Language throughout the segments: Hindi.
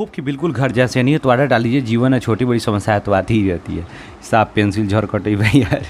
होप कि बिल्कुल घर जैसे नहीं है तो आर्डर डाल लीजिए। जीवन है छोटी बड़ी समस्याएं तो आती ही रहती है। साफ पेंसिल झड़ कटे भाई यार।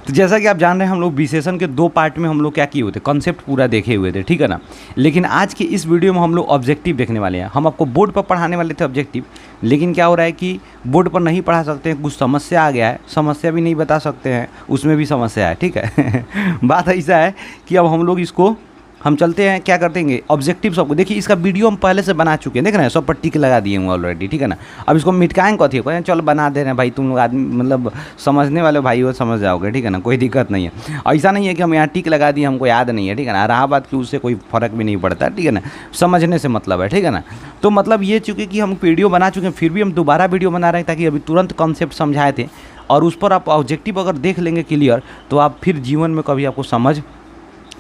तो जैसा कि आप जान रहे हैं हम लोग विशेषण के 2 पार्ट में हम लोग क्या किए हुए थे, कॉन्सेप्ट पूरा देखे हुए थे, ठीक है ना। लेकिन आज के इस वीडियो में हम लोग ऑब्जेक्टिव देखने वाले हैं। हम आपको बोर्ड पर पढ़ाने वाले थे ऑब्जेक्टिव, लेकिन क्या हो रहा है कि बोर्ड पर नहीं पढ़ा सकते हैं, कुछ समस्या आ गया है, समस्या भी नहीं बता सकते हैं, उसमें भी समस्या है, ठीक है। बात ऐसा है कि अब हम लोग इसको हम चलते हैं, क्या करते हैं ऑब्जेक्टिव सबको। देखिए इसका वीडियो हम पहले से बना चुके हैं, देख रहे हैं, सब पर टिक लगा दिए हैं ऑलरेडी, ठीक है ना। अब इसको मिटकाएंगे कथी को, चलो बना दे रहे हैं भाई, तुम लोग आदमी मतलब समझने वाले भाई वो समझ जाओगे, ठीक है ना, कोई दिक्कत नहीं है। ऐसा नहीं है कि हम यहाँ टिक लगा दिए हमको याद नहीं है, ठीक है ना। रहा बात कि उससे कोई फ़र्क भी नहीं पड़ता, ठीक है ना, समझने से मतलब है, ठीक है ना। तो मतलब ये चूँकि कि हम वीडियो बना चुके हैं, फिर भी हम दोबारा वीडियो बना रहे हैं ताकि अभी तुरंत कॉन्सेप्ट समझाए थे, और उस पर आप ऑब्जेक्टिव अगर देख लेंगे क्लियर तो आप फिर जीवन में कभी आपको समझ,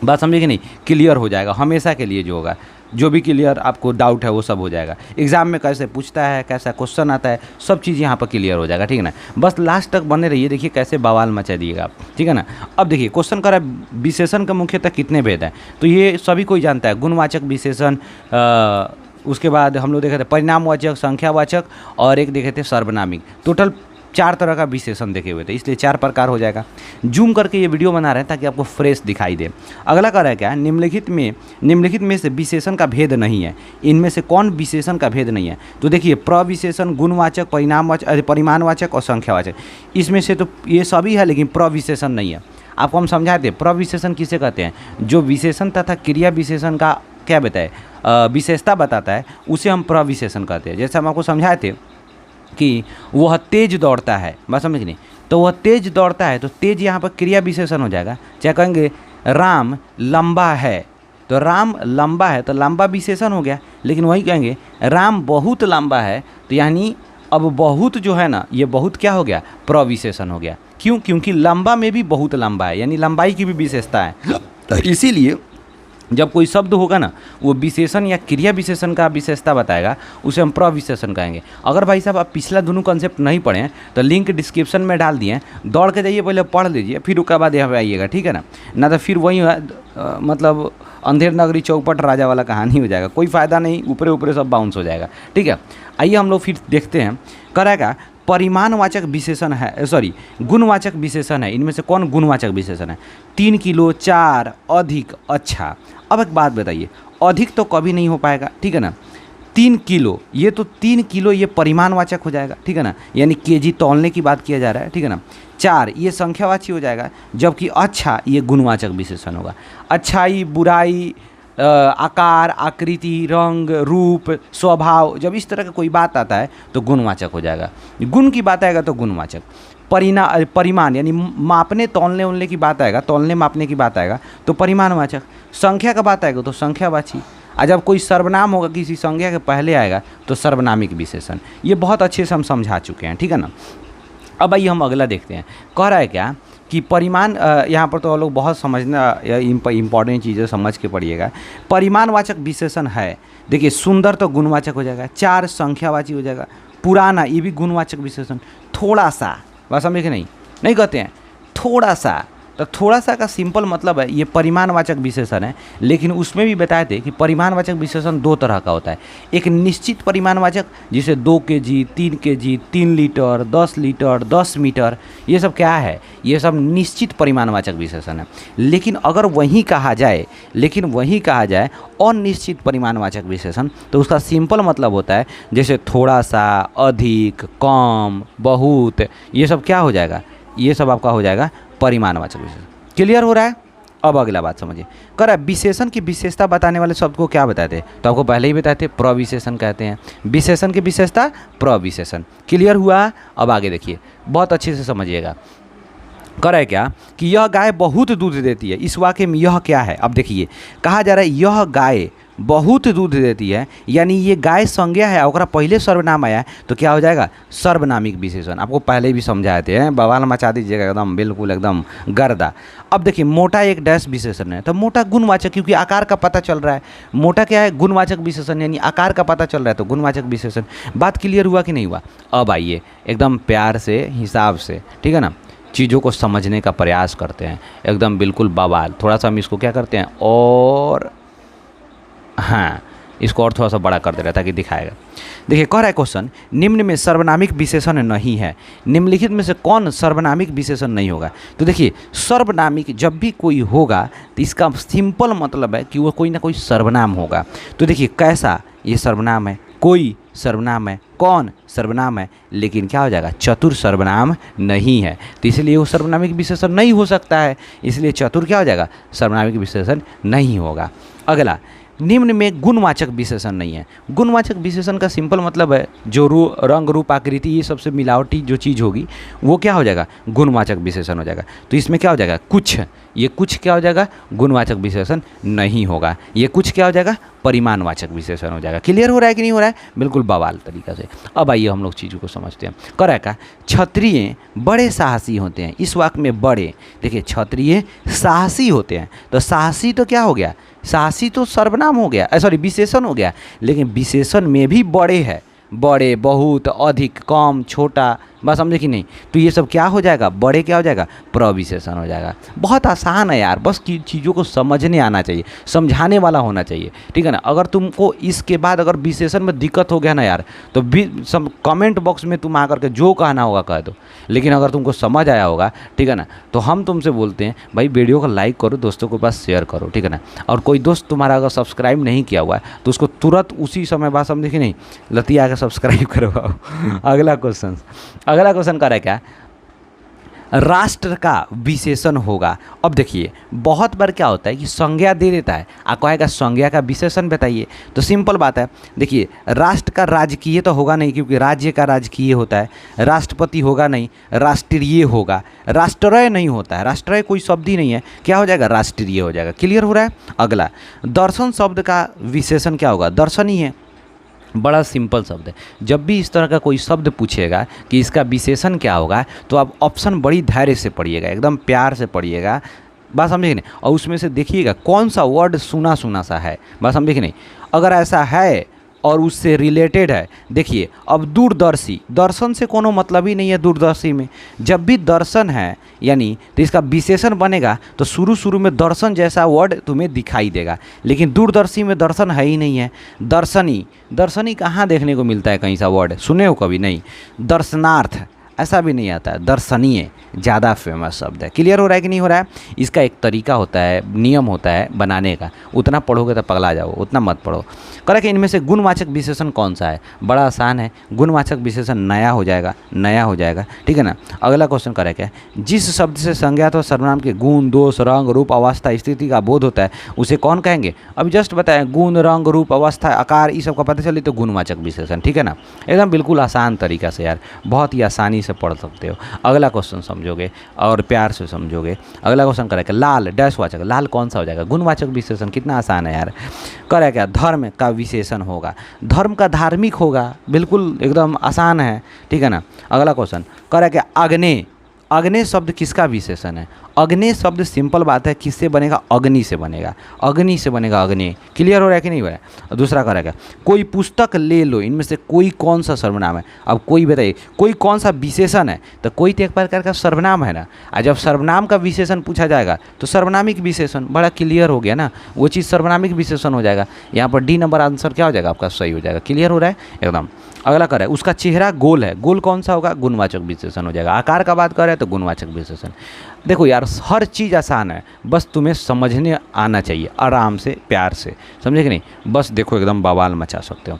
बात समझे कि नहीं, क्लियर हो जाएगा हमेशा के लिए। जो होगा, जो भी क्लियर आपको डाउट है वो सब हो जाएगा। एग्जाम में कैसे पूछता है, कैसा क्वेश्चन आता है, सब चीज़ यहाँ पर क्लियर हो जाएगा, ठीक है ना। बस लास्ट तक बने रहिए, देखिए कैसे बवाल मचा दिएगा आप, ठीक है ना। अब देखिए क्वेश्चन कर रहा है विशेषण का मुख्यतः कितने भेद हैं, तो ये सभी कोई जानता है। गुणवाचक विशेषण, उसके बाद हम लोग देखे थे परिणामवाचक, संख्यावाचक, और एक देखे थे सर्वनामिक। टोटल 4 तरह का विशेषण देखे हुए थे, इसलिए 4 प्रकार हो जाएगा। जूम करके ये वीडियो बना रहे हैं ताकि आपको फ्रेश दिखाई दे। अगला कह रहा है क्या, निम्नलिखित में से विशेषण का भेद नहीं है, इनमें से कौन विशेषण का भेद नहीं है। तो देखिए प्रविशेषण, गुणवाचक, परिमाणवाचक और संख्यावाचक, इसमें से तो ये सभी है, लेकिन प्रविशेषण नहीं है। आपको हम समझाए थे प्रविशेषण किसे कहते हैं, जो विशेषण तथा क्रिया विशेषण का क्या बताए विशेषता बताता है, उसे हम प्रविशेषण कहते हैं। जैसे हम आपको समझाए थे कि वह तेज दौड़ता है, बात समझ नहीं, तो वह तेज दौड़ता है, तो तेज यहाँ पर क्रिया विशेषण हो जाएगा। चाहे कहेंगे राम लंबा है, तो राम लंबा है तो लंबा विशेषण हो गया। लेकिन वही कहेंगे राम बहुत लंबा है, तो यानी अब बहुत जो है ना, ये बहुत क्या हो गया, प्रविशेषण हो गया। क्यों? क्योंकि लंबा में भी बहुत लंबा है, यानी लंबाई की भी विशेषता है। इसीलिए जब कोई शब्द होगा ना, वो विशेषण या क्रिया विशेषण का विशेषता बताएगा, उसे हम प्रविशेषण कहेंगे। अगर भाई साहब आप पिछला दोनों कॉन्सेप्ट नहीं पढ़े हैं तो लिंक डिस्क्रिप्शन में डाल दिए, दौड़ के जाइए, पहले पढ़ लीजिए, फिर उसके बाद यहाँ पे आइएगा, ठीक है ना तो फिर वही मतलब अंधेर नगरी चौपट राजा वाला कहानी हो जाएगा, कोई फ़ायदा नहीं, ऊपरे ऊपरे सब बाउंस हो जाएगा, ठीक है। आइए हम लोग फिर देखते हैं। करेगा परिमाणवाचक विशेषण है, सॉरी गुणवाचक विशेषण है, इनमें से कौन गुणवाचक विशेषण है। 3 किलो, 4, अधिक, अच्छा। अब एक बात बताइए, अधिक तो कभी नहीं हो पाएगा, ठीक है ना। 3 किलो, ये तो 3 किलो ये परिमाणवाचक हो जाएगा, ठीक है ना, यानी केजी तौलने की बात किया जा रहा है, ठीक है ना। 4 ये संख्यावाची हो जाएगा, जबकि अच्छा ये गुणवाचक विशेषण होगा। अच्छाई, बुराई, आकार, आकृति, रंग, रूप, स्वभाव, जब इस तरह का कोई बात आता है तो गुणवाचक हो जाएगा। गुण की बात आएगा तो गुणवाचक। परिमाण यानी मापने तौलने उलने की बात आएगा, तौलने मापने की बात आएगा तो परिमाणवाचक। संख्या का बात आएगा तो संख्यावाची। और जब कोई सर्वनाम होगा किसी संज्ञा के पहले आएगा तो सर्वनामिक विशेषण। ये बहुत अच्छे से हम समझा चुके हैं, ठीक है ना। अब आइए हम अगला देखते हैं। कह रहा है क्या कि परिमाण, यहाँ पर तो लोग बहुत समझना इंपॉर्टेंट चीज़ें समझ के पढ़िएगा। परिमाणवाचक विशेषण है, देखिए सुंदर तो गुणवाचक हो जाएगा, 4 संख्यावाची हो जाएगा, पुराना ये भी गुणवाचक विशेषण। थोड़ा सा, बात समझे कि नहीं कहते हैं थोड़ा सा, तो थोड़ा सा का सिंपल मतलब है ये परिमाणवाचक विशेषण है। लेकिन उसमें भी बताए थे कि परिमाणवाचक विशेषण 2 तरह का होता है। एक निश्चित परिमाणवाचक, जिसे 2 KG, 3 KG, 3 litre, 10 litre, 10 metre, ये सब क्या है, ये सब निश्चित परिमाणवाचक विशेषण है। लेकिन अगर वही कहा जाए अनिश्चित परिमाणवाचक विशेषण, तो उसका सिंपल मतलब होता है जैसे थोड़ा सा, अधिक, कम, बहुत, ये सब क्या हो जाएगा, ये सब आपका हो जाएगा परिमाणवाचक विशेषण। क्लियर हो रहा है। अब अगला बात समझिए। कह रहा है विशेषण की विशेषता बताने वाले शब्द को क्या बताते हैं, तो आपको पहले ही बताए थे प्रविशेषण कहते हैं। विशेषण की विशेषता प्रविशेषण। क्लियर हुआ। अब आगे देखिए, बहुत अच्छे से समझिएगा। कह रहा है क्या कि यह गाय बहुत दूध देती है, इस वाक्य में यह क्या है। अब देखिए कहा जा रहा है यह गाय बहुत दूध देती है, यानी ये गाय संज्ञा है और पहले सर्वनाम आया तो क्या हो जाएगा, सर्वनामिक विशेषण। आपको पहले भी समझाए थे, बवाल मचा दीजिएगा एकदम, बिल्कुल एकदम गर्दा। अब देखिए मोटा एक डैश विशेषण है, तो मोटा गुणवाचक, क्योंकि आकार का पता चल रहा है। मोटा क्या है, गुणवाचक विशेषण, यानी आकार का पता चल रहा है तो गुणवाचक विशेषण। बात क्लियर हुआ कि नहीं हुआ। अब आइए एकदम प्यार से, हिसाब से, ठीक है ना, चीज़ों को समझने का प्रयास करते हैं, एकदम बिल्कुल बवाल। थोड़ा सा हम इसको क्या करते हैं, और हाँ इसको और थोड़ा सा बड़ा कर दे रहा है ताकि दिखाएगा। देखिए कह रहा है क्वेश्चन, निम्न में सर्वनामिक विशेषण नहीं है, निम्नलिखित में से कौन सर्वनामिक विशेषण नहीं होगा। तो देखिए सर्वनामिक जब भी कोई होगा तो इसका सिंपल मतलब है कि वो कोई ना कोई सर्वनाम होगा। तो देखिए कैसा, ये सर्वनाम है, कोई सर्वनाम है, कौन सर्वनाम है, लेकिन क्या हो जाएगा, चतुर सर्वनाम नहीं है, तो इसलिए वो सर्वनामिक विशेषण नहीं हो सकता है, इसलिए चतुर क्या हो जाएगा, सर्वनामिक विशेषण नहीं होगा। अगला, निम्न में गुणवाचक विशेषण नहीं है। गुणवाचक विशेषण का सिंपल मतलब है जो रंग रूप आकृति ये सबसे मिलावटी जो चीज़ होगी वो क्या हो जाएगा, गुणवाचक विशेषण हो जाएगा। तो इसमें क्या हो जाएगा, कुछ, ये कुछ क्या हो जाएगा, गुणवाचक विशेषण नहीं होगा। ये कुछ क्या हो जाएगा, परिमाणवाचक विशेषण हो जाएगा। क्लियर हो रहा है कि नहीं हो रहा है, बिल्कुल बवाल तरीका से। अब आइए हम लोग चीज़ों को समझते हैं। कह रहा है का, क्षत्रिय बड़े साहसी होते हैं। इस वाक्य में बड़े, देखिए क्षत्रिय साहसी होते हैं, तो साहसी तो क्या हो गया, साहसी तो सर्वनाम हो गया, सॉरी विशेषण हो गया, लेकिन विशेषण में भी बड़े है, बड़े, बहुत, अधिक, कम, छोटा, बस समझे कि नहीं। तो ये सब क्या हो जाएगा, बड़े क्या हो जाएगा, प्रविशेषण हो जाएगा। बहुत आसान है यार, बस चीज़ों को समझने आना चाहिए, समझाने वाला होना चाहिए, ठीक है ना। अगर तुमको इसके बाद अगर विशेषण में दिक्कत हो गया ना यार, तो कमेंट बॉक्स में तुम आकर के जो कहना होगा कह दो, लेकिन अगर तुमको समझ आया होगा, ठीक है ना, तो हम तुमसे बोलते हैं भाई वीडियो को लाइक करो, दोस्तों के पास शेयर करो, ठीक है ना। और कोई दोस्त तुम्हारा अगर सब्सक्राइब नहीं किया हुआ है तो उसको तुरंत उसी समय बाद समझे कि नहीं, लतिया के सब्सक्राइब करवाओ। अगला क्वेश्चन कर रहा है क्या, राष्ट्र का विशेषण होगा। अब देखिए बहुत बार क्या होता है कि संज्ञा दे देता है, आप कहेगा संज्ञा का विशेषण बताइए, तो सिंपल बात है, देखिए राष्ट्र का राजकीय तो होगा नहीं, क्योंकि राज्य का राजकीय होता है, राष्ट्रपति होगा नहीं, राष्ट्रीय होगा, राष्ट्रय नहीं होता है, राष्ट्रय कोई शब्द ही नहीं है, क्या हो जाएगा, राष्ट्रीय हो जाएगा। क्लियर हो रहा है। अगला, दर्शन शब्द का विशेषण क्या होगा, दर्शन ही है, बड़ा सिंपल शब्द है। जब भी इस तरह का कोई शब्द पूछेगा कि इसका विशेषण क्या होगा, तो आप ऑप्शन बड़ी धैर्य से पढ़िएगा, एकदम प्यार से पढ़िएगा, बात समझे कि नहीं, और उसमें से देखिएगा कौन सा वर्ड सुना सुना सा है, बात समझे कि नहीं। अगर ऐसा है और उससे रिलेटेड है, देखिए अब दूरदर्शी, दर्शन से कोनो मतलब ही नहीं है दूरदर्शी में, जब भी दर्शन है यानी तो इसका विशेषण बनेगा तो शुरू में दर्शन जैसा वर्ड तुम्हें दिखाई देगा, लेकिन दूरदर्शी में दर्शन है ही नहीं है। दर्शनी, दर्शनी कहाँ देखने को मिलता है कहीं सा वर्ड, सुने हो कभी, नहीं। दर्शनार्थ ऐसा भी नहीं आता है, दर्शनीय ज़्यादा फेमस शब्द है। क्लियर हो रहा है कि नहीं हो रहा है। इसका एक तरीका होता है, नियम होता है बनाने का, उतना पढ़ोगे तो पगला जाओ, उतना मत पढ़ो। करें कि इनमें से गुणवाचक विशेषण कौन सा है, बड़ा आसान है, गुणवाचक विशेषण नया हो जाएगा, नया हो जाएगा, ठीक है ना। अगला क्वेश्चन करें क्या, जिस शब्द से संज्ञा अथवा सर्वनाम के गुण, दोष, रंग, रूप, अवस्था, स्थिति का बोध होता है उसे कौन कहेंगे। अभी जस्ट बताएं, गुण, रंग, रूप, अवस्था, आकार, ये सब का पता चले तो गुणवाचक विशेषण, ठीक है ना। एकदम बिल्कुल आसान तरीका से यार, बहुत ही आसानी से पढ़ सकते हो। अगला क्वेश्चन समझोगे और प्यार से समझोगे। अगला क्वेश्चन करें लाल, डैशवाचक, लाल कौन सा हो जाएगा, गुणवाचक विशेषण, कितना आसान है यार। करें क्या, धर्म का विशेषण होगा, धर्म का धार्मिक होगा, बिल्कुल एकदम आसान है, ठीक है ना। अगला क्वेश्चन करें क्या, अग्नि, अग्नि शब्द किसका विशेषण है, अग्नि शब्द सिंपल बात है किससे बनेगा, अग्नि से बनेगा, अग्नि से बनेगा अग्नि। क्लियर हो रहा है कि नहीं हो रहा है। दूसरा करेगा, कोई पुस्तक ले लो, इनमें से कोई कौन सा सर्वनाम है, अब कोई बताइए कोई कौन सा विशेषण है, तो कोई तो एक प्रकार का सर्वनाम है ना। और जब सर्वनाम का विशेषण पूछा जाएगा तो सर्वनामिक विशेषण, बड़ा क्लियर हो गया ना, वो चीज़ सर्वनामिक विशेषण हो जाएगा। यहाँ पर डी नंबर आंसर क्या हो जाएगा आपका, सही हो जाएगा। क्लियर हो रहा है एकदम। अगला कर रहा है, उसका चेहरा गोल है, गोल कौन सा होगा, गुणवाचक विशेषण हो जाएगा। आकार का बात कर रहे हैं तो गुणवाचक विशेषण। देखो यार हर चीज़ आसान है, बस तुम्हें समझने आना चाहिए, आराम से प्यार से, समझे कि नहीं। बस देखो एकदम बवाल मचा सकते हो।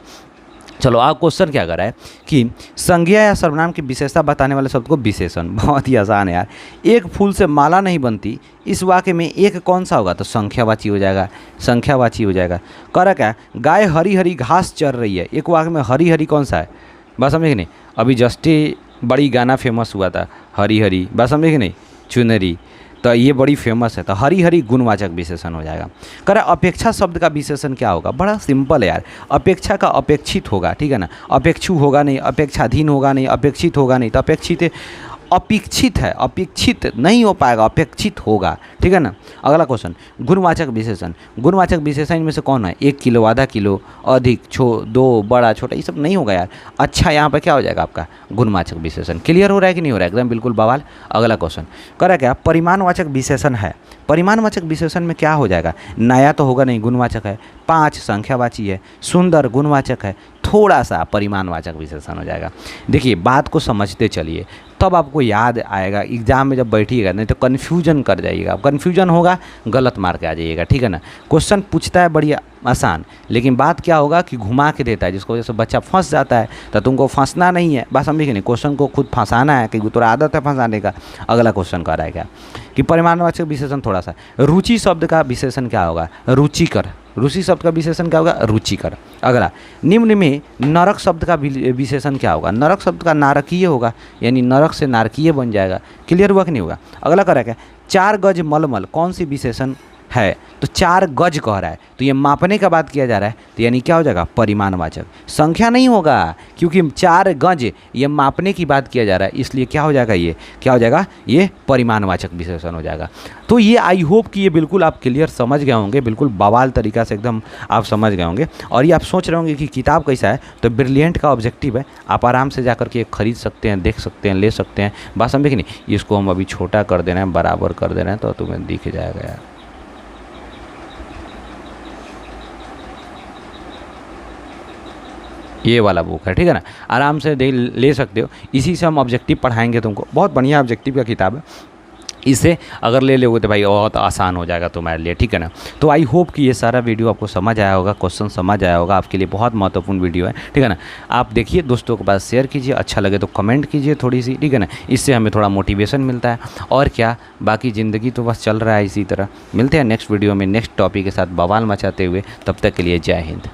चलो आप क्वेश्चन क्या कर रहा है कि संज्ञा या सर्वनाम की विशेषता बताने वाले शब्द को विशेषण, बहुत ही आसान है यार। एक फूल से माला नहीं बनती, इस वाक्य में एक कौन सा होगा, तो संख्यावाची हो जाएगा, संख्यावाची हो जाएगा। कह क्या, गाय हरी हरी घास चर रही है, एक वाक्य में हरी हरी कौन सा है, बात समझे कि नहीं। अभी जस्ट ही बड़ी गाना फेमस हुआ था, हरी हरी, बात समझे कि नहीं, चुनरी, तो ये बड़ी फेमस है, तो हरी हरी गुणवाचक विशेषण हो जाएगा। करें अपेक्षा शब्द का विशेषण क्या होगा, बड़ा सिंपल है यार, अपेक्षा का अपेक्षित होगा, ठीक है ना। अपेक्षु होगा नहीं, अपेक्षाधीन होगा नहीं, अपेक्षित होगा नहीं, तो अपेक्षित अपेक्षित है, अपेक्षित नहीं हो पाएगा, अपेक्षित होगा, ठीक है ना। अगला क्वेश्चन, गुणवाचक विशेषण, गुणवाचक विशेषण में से कौन है, 1 किलो, आधा किलो, अधिक, दो, बड़ा, छोटा, ये सब नहीं होगा यार। अच्छा यहाँ पर क्या हो जाएगा आपका, गुणवाचक विशेषण। क्लियर हो रहा है कि नहीं हो रहा है, एकदम बिल्कुल बवाल। अगला क्वेश्चन कह रहा है क्या, परिमाणवाचक विशेषण है, परिमाणवाचक विशेषण में क्या हो जाएगा, नया तो होगा नहीं, गुणवाचक है, 5 संख्यावाची है, सुंदर गुणवाचक है, थोड़ा सा परिमाणवाचक विशेषण हो जाएगा। देखिए बात को समझते चलिए, तब आपको याद आएगा, एग्जाम में जब बैठिएगा, नहीं तो कन्फ्यूजन कर जाइएगा, कन्फ्यूजन होगा गलत मार के आ जाइएगा, ठीक है ना। क्वेश्चन पूछता है बड़ी आसान, लेकिन बात क्या होगा कि घुमा के देता है, जिसको वजह से बच्चा फंस जाता है। तो तुमको फंसना नहीं है, बात समझिए कि नहीं, क्वेश्चन को खुद फंसाना है, कि तोरा आदत है फंसाने का। अगला क्वेश्चन कह रहा है क्या कि परिमाणवाचक विशेषण थोड़ा सा, रुचि शब्द का विशेषण क्या होगा, रुचिकर। रुचि शब्द का विशेषण क्या होगा, रुचिकर। अगला, निम्न में नरक शब्द का विशेषण क्या होगा, नरक शब्द का नारकीय होगा, यानी नरक से नारकीय बन जाएगा। क्लियर हुआ कि नहीं होगा। अगला कह रहा है क्या, 4 गज मलमल कौन सी विशेषण है, तो 4 गज कह रहा है, तो ये मापने का बात किया जा रहा है, तो यानी क्या हो जाएगा, परिमाणवाचक। संख्या नहीं होगा, क्योंकि 4 गज ये मापने की बात किया जा रहा है, इसलिए क्या हो जाएगा, ये क्या हो जाएगा, ये परिमाणवाचक विशेषण हो जाएगा। तो ये आई होप कि ये बिल्कुल आप क्लियर समझ गए होंगे, बिल्कुल बवाल तरीका से एकदम आप समझ गए होंगे। और ये आप सोच रहे होंगे कि किताब कैसा है, तो ब्रिलियंट का ऑब्जेक्टिव है, आप आराम से जाकर के खरीद सकते हैं, देख सकते हैं, ले सकते हैं। बात समझे कि नहीं। इसको हम अभी छोटा कर देना है, बराबर कर देना है, तो तुम्हें दिख जाएगा यार। ये वाला बुक है, ठीक है ना, आराम से ले सकते हो। इसी से हम ऑब्जेक्टिव पढ़ाएंगे तुमको, बहुत बढ़िया ऑब्जेक्टिव का किताब है। इसे अगर ले लोगे तो भाई बहुत आसान हो जाएगा तुम्हारे लिए, ठीक है ना। तो आई होप कि ये सारा वीडियो आपको समझ आया होगा, क्वेश्चन समझ आया होगा, आपके लिए बहुत महत्वपूर्ण वीडियो है, ठीक है ना। आप देखिए, दोस्तों के पास शेयर कीजिए, अच्छा लगे तो कमेंट कीजिए थोड़ी सी, ठीक है ना। इससे हमें थोड़ा मोटिवेशन मिलता है। और क्या, बाकी ज़िंदगी तो बस चल रहा है इसी तरह। मिलते हैं नेक्स्ट वीडियो में नेक्स्ट टॉपिक के साथ बवाल मचाते हुए, तब तक के लिए जय हिंद।